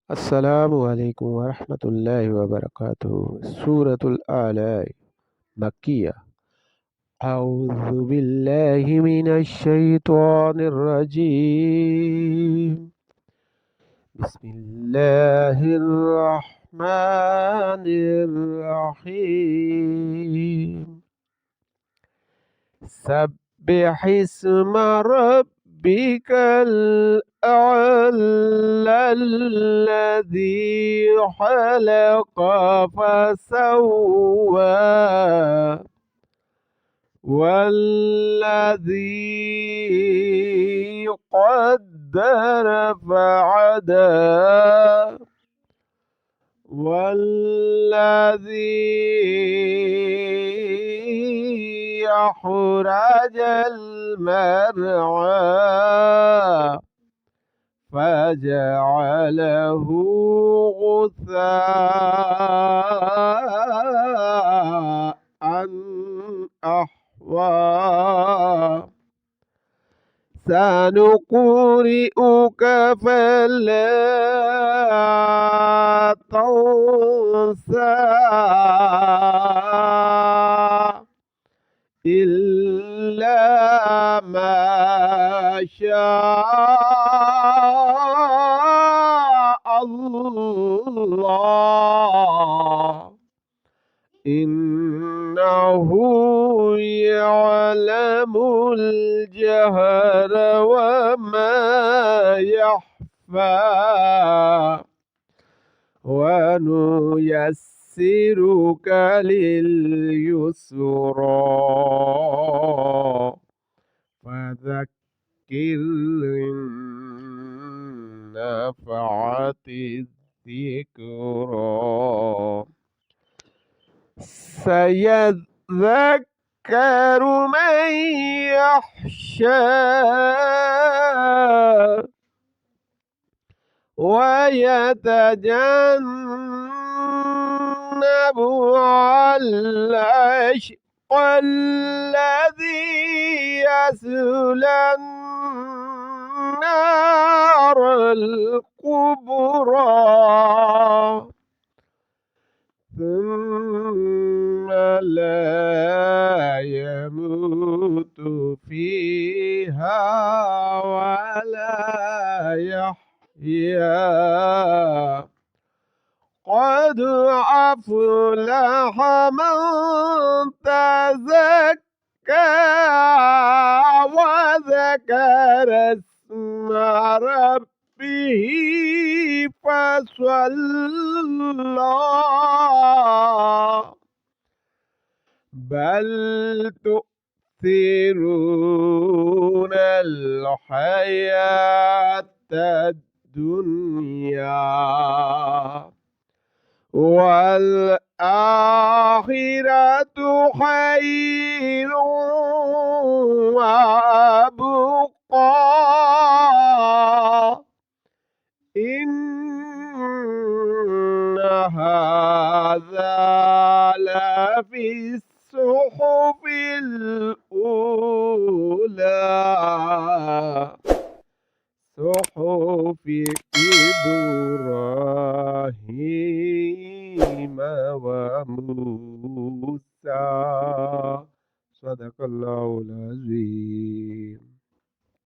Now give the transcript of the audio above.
Assalamualaikum warahmatullahi wabarakatuh. Suratul A'la Makkiyah. A'udzu billahi minasy syaithanir rajim. Bismillahirrahmanirrahim. سبح اسم ربك الأعلى الذي خلق فسوى والذي قدر فعدى والذي أخرج المرعى فجعله غثاء أحوى سنقرئك فلا تنسى إلا ما شاء الله إنه يعلم الجهر وما يخفى ونيسرك لليسرى فذكر إن نفعت الذكرى سيذكر من يخشى ويتجنبها الأشقى الذي يصلى النار الكبرى ثم لا يموت فيها ولا يحيا قد أفلح من تزكى وذكر اسم ربه فصلى بل تؤثرون الحياة الدنيا والآخرة خير وأبقى إن هذا لفي الصحف الأولى صحف إبراهيم وموسى صدق الله العظيم.